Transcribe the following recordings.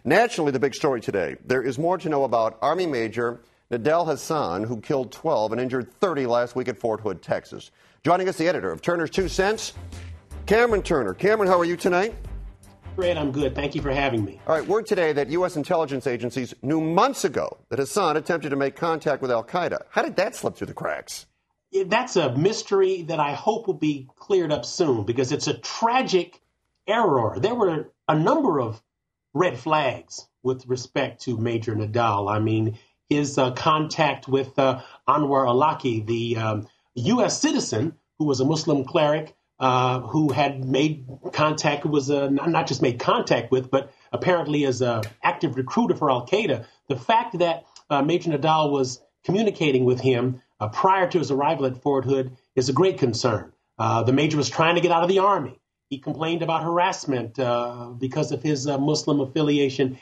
Nationally, the big story today. There is more to know about Army Major Nadel Hassan, who killed 12 and injured 30 last week at Fort Hood, Texas. Joining us, the editor of Turner's Two Cents, Cameron Turner. Cameron, how are you tonight? Fred, I'm good. Thank you for having me. All right, word today that U.S. intelligence agencies knew months ago that Hassan attempted to make contact with al-Qaeda. How did that slip through the cracks? That's a mystery that I hope will be cleared up soon because it's a tragic error. There were a number of red flags with respect to Major Nadal. I mean, his contact with Anwar Awlaki, the U.S. citizen who was a Muslim cleric who had made contact, was not just made contact with, but apparently as an active recruiter for al-Qaeda. The fact that Major Nadal was communicating with him prior to his arrival at Fort Hood is a great concern. The major was trying to get out of the Army. He complained about harassment because of his Muslim affiliation.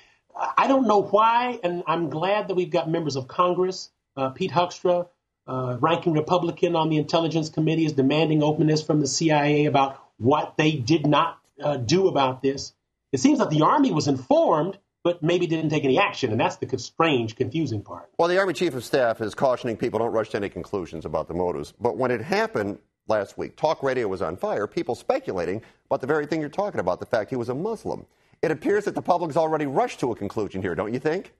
I don't know why, and I'm glad that we've got members of Congress. Pete Huckstra, ranking Republican on the Intelligence Committee, is demanding openness from the CIA about what they did not do about this. It seems that the Army was informed, but maybe didn't take any action, and that's the strange, confusing part. Well, the Army Chief of Staff is cautioning people don't rush to any conclusions about the motives. But when it happened last week, talk radio was on fire, people speculating about the very thing you're talking about, the fact he was a Muslim. It appears that the public's already rushed to a conclusion here, don't you think?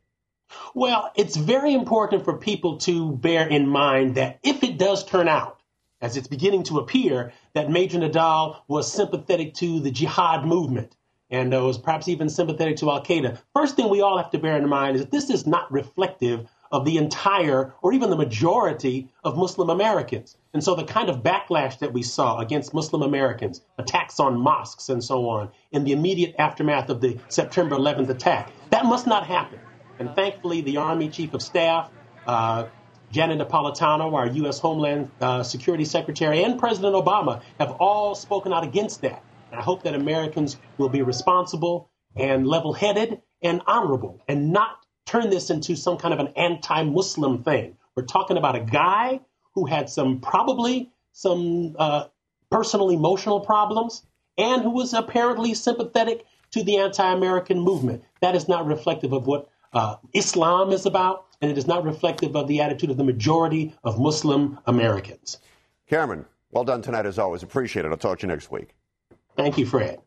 Well, it's very important for people to bear in mind that if it does turn out, as it's beginning to appear, that Major Nadal was sympathetic to the jihad movement and was perhaps even sympathetic to al-Qaeda, first thing we all have to bear in mind is that this is not reflective of the entire or even the majority of Muslim Americans. And so the kind of backlash that we saw against Muslim Americans, attacks on mosques and so on, in the immediate aftermath of the September 11th attack, that must not happen. And thankfully, the Army Chief of Staff, Janet Napolitano, our U.S. Homeland Security Secretary, and President Obama have all spoken out against that. And I hope that Americans will be responsible and level-headed and honorable and not turn this into some kind of an anti-Muslim thing. We're talking about a guy who had probably some personal emotional problems and who was apparently sympathetic to the anti-American movement. That is not reflective of what Islam is about, and it is not reflective of the attitude of the majority of Muslim Americans. Cameron, well done tonight as always. Appreciate it. I'll talk to you next week. Thank you, Fred.